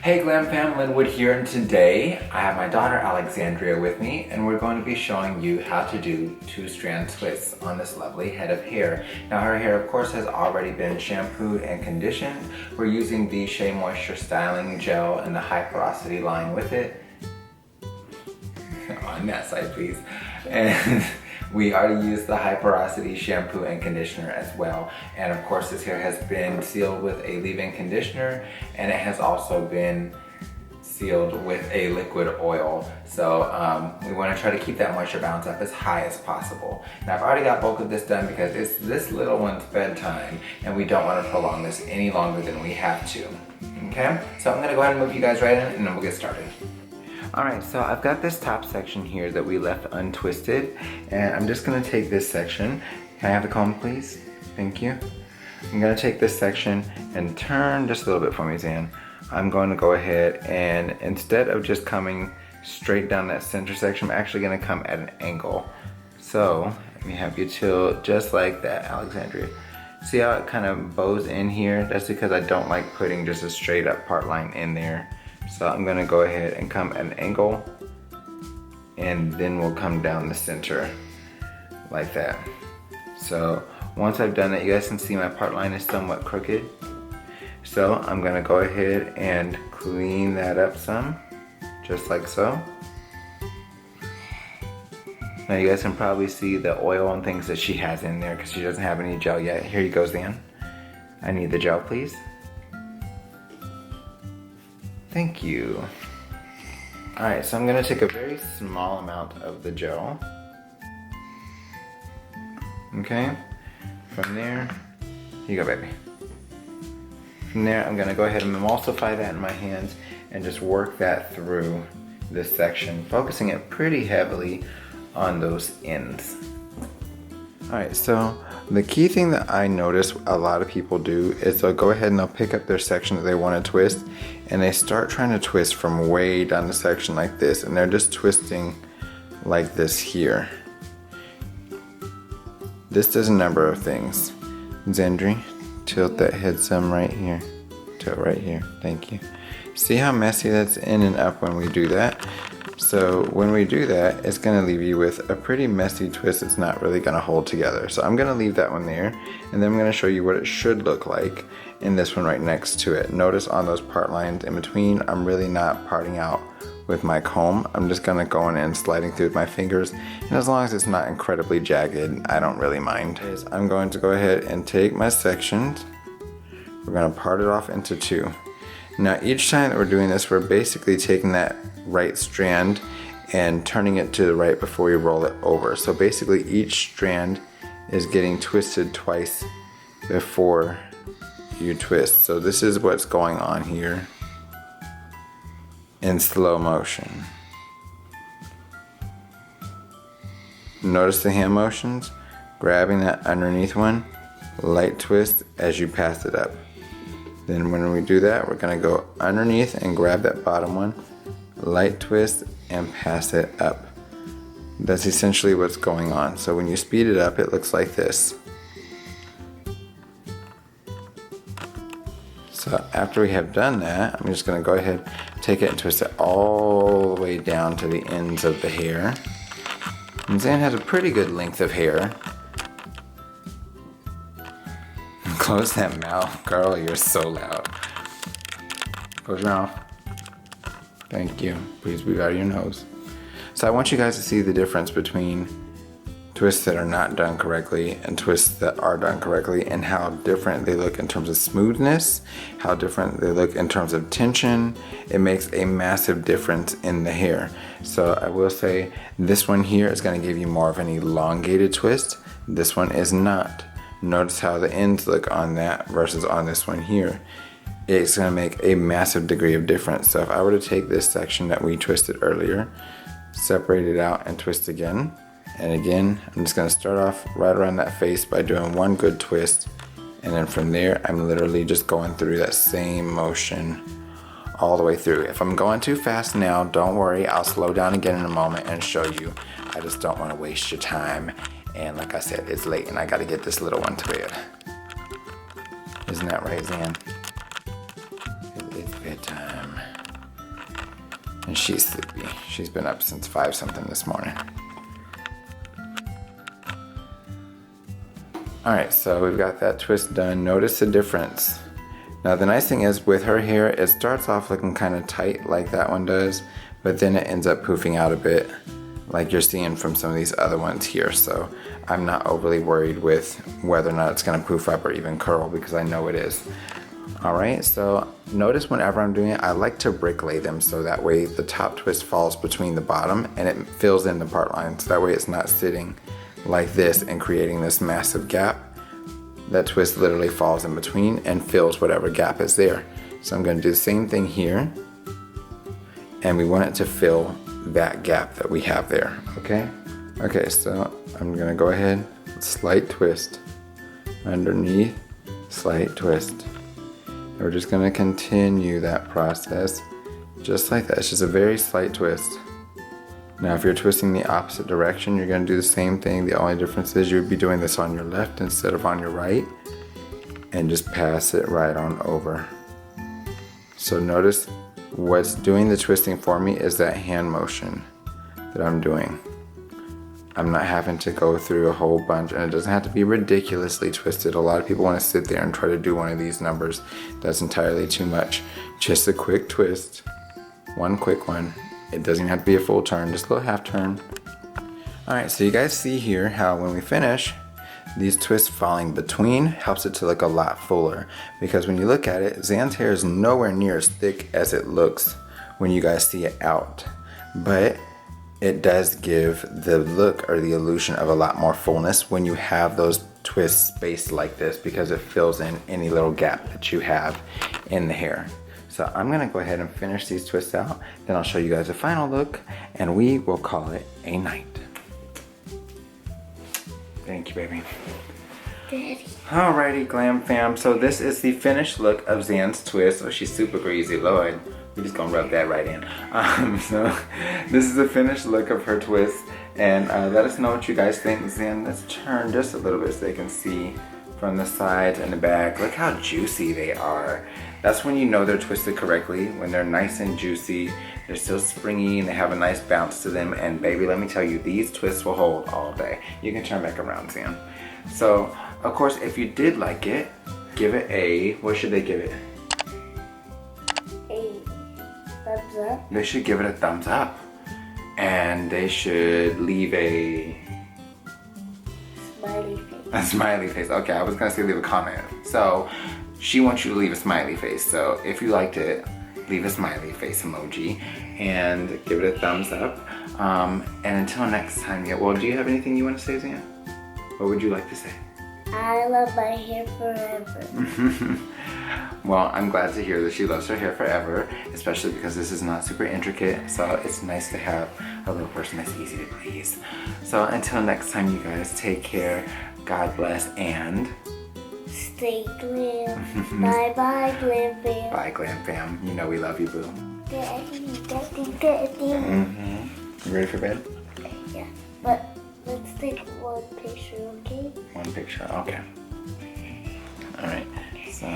Hey GlamFam, Linwood here, and today I have my daughter Alexzandria with me, and we're going to be showing you how to do 2-strand twists on this lovely head of hair. Now her hair of course has already been shampooed and conditioned. We're using the Shea Moisture Styling Gel and the high porosity line with it. On that side please. And we already used the high porosity shampoo and conditioner as well. And of course this hair has been sealed with a leave-in conditioner, and it has also been sealed with a liquid oil. So we want to try to keep that moisture balance up as high as possible. Now I've already got bulk of this done because it's this little one's bedtime and we don't want to prolong this any longer than we have to. Okay, so I'm going to go ahead and move you guys right in and then we'll get started. Alright, so I've got this top section here that we left untwisted, and I'm just going to take this section. Can I have the comb please? Thank you. I'm going to take this section and turn just a little bit for me, Zan. I'm going to go ahead and instead of just coming straight down that center section, I'm actually going to come at an angle. So, let me have you tilt just like that, Alexandria. See how it kind of bows in here? That's because I don't like putting just a straight up part line in there. So I'm gonna go ahead and come at an angle, and then we'll come down the center like that. So once I've done that, you guys can see my part line is somewhat crooked. So I'm gonna go ahead and clean that up some, just like so. Now you guys can probably see the oil and things that she has in there because she doesn't have any gel yet. Here you go, Zan. I need the gel, please. Thank you. Alright, so I'm going to take a very small amount of the gel. Okay, from there, here you go baby. From there I'm going to go ahead and emulsify that in my hands and just work that through this section, focusing it pretty heavily on those ends. Alright, so the key thing that I notice a lot of people do is they'll go ahead and they'll pick up their section that they want to twist, and they start trying to twist from way down the section like this, and they're just twisting like this here. This does a number of things. Zendri, tilt that head some right here. Tilt right here. Thank you. See how messy that's in and up when we do that? So when we do that, it's going to leave you with a pretty messy twist that's not really going to hold together. So I'm going to leave that one there, and then I'm going to show you what it should look like in this one right next to it. Notice on those part lines in between, I'm really not parting out with my comb. I'm just going to go in and sliding through with my fingers, and as long as it's not incredibly jagged, I don't really mind. I'm going to go ahead and take my sections. We're going to part it off into two. Now each time that we're doing this, we're basically taking that right strand and turning it to the right before we roll it over. So basically each strand is getting twisted twice before you twist. So this is what's going on here in slow motion. Notice the hand motions, grabbing that underneath one, light twist as you pass it up. Then when we do that, we're going to go underneath and grab that bottom one, light twist, and pass it up. That's essentially what's going on. So when you speed it up, it looks like this. So after we have done that, I'm just going to go ahead, take it and twist it all the way down to the ends of the hair. And Zan has a pretty good length of hair. Close that mouth, girl, you're so loud. Close your mouth. Thank you. Please breathe out of your nose. So I want you guys to see the difference between twists that are not done correctly and twists that are done correctly, and how different they look in terms of smoothness, how different they look in terms of tension. It makes a massive difference in the hair. So I will say this one here is going to give you more of an elongated twist. This one is not. Notice how the ends look on that versus on this one here. It's going to make a massive degree of difference. So if I were to take this section that we twisted earlier, separate it out and twist again and again, I'm just going to start off right around that face by doing one good twist, and then from there I'm literally just going through that same motion all the way through. If I'm going too fast now, don't worry, I'll slow down again in a moment and show you. I just don't want to waste your time. And like I said, it's late and I gotta get this little one to bed. Isn't that right, Zan? It's bedtime. And she's sleepy. She's been up since 5 something this morning. Alright, so we've got that twist done. Notice the difference. Now the nice thing is with her hair, it starts off looking kind of tight like that one does, but then it ends up poofing out a bit like you're seeing from some of these other ones here. So I'm not overly worried with whether or not it's going to poof up or even curl because I know it is. Alright, so notice whenever I'm doing it, I like to brick lay them so that way the top twist falls between the bottom and it fills in the part line. So that way it's not sitting like this and creating this massive gap. That twist literally falls in between and fills whatever gap is there. So I'm going to do the same thing here. And we want it to fill that gap that we have there, okay? Okay, so I'm going to go ahead, slight twist, underneath, slight twist. And we're just going to continue that process just like that. It's just a very slight twist. Now if you're twisting the opposite direction, you're going to do the same thing. The only difference is you would be doing this on your left instead of on your right. And just pass it right on over. So notice what's doing the twisting for me is that hand motion that I'm doing. I'm not having to go through a whole bunch, and it doesn't have to be ridiculously twisted. A lot of people want to sit there and try to do one of these numbers. That's entirely too much. Just a quick twist. One quick one. It doesn't even have to be a full turn, just a little half turn. Alright, so you guys see here how when we finish, these twists falling between helps it to look a lot fuller. Because when you look at it, Zan's hair is nowhere near as thick as it looks when you guys see it out. But it does give the look or the illusion of a lot more fullness when you have those twists spaced like this because it fills in any little gap that you have in the hair. So I'm gonna go ahead and finish these twists out, then I'll show you guys a final look and we will call it a night. Thank you, baby. Daddy. Alrighty, Glam Fam. So this is the finished look of Zan's twist. Oh, she's super greasy, Lord. We're just gonna rub that right in. So this is the finished look of her twist. And let us know what you guys think. Zan, let's turn just a little bit so they can see from the sides and the back. Look how juicy they are. That's when you know they're twisted correctly, when they're nice and juicy, they're still springy and they have a nice bounce to them. And baby, let me tell you, these twists will hold all day. You can turn back around, Zan. So, of course, if you did like it, give it a, what should they give it? A thumbs up. They should give it a thumbs up. And they should leave a Smiley face. a smiley face. Okay, I was gonna say leave a comment. So she wants you to leave a smiley face. So if you liked it, leave a smiley face emoji and give it a thumbs up. And until next time, yeah. Well, do you have anything you want to say, Zan? What would you like to say? I love my hair forever. Well, I'm glad to hear that she loves her hair forever, especially because this is not super intricate, so it's nice to have a little person that's easy to please. So until next time, you guys, take care, God bless, and Stay glam. Bye-bye, Glam Fam. bye, Glam Fam. You know we love you, boo. Daddy, daddy, daddy. You ready for bed? Yeah, but let's take one picture, okay? One picture, okay. All right, so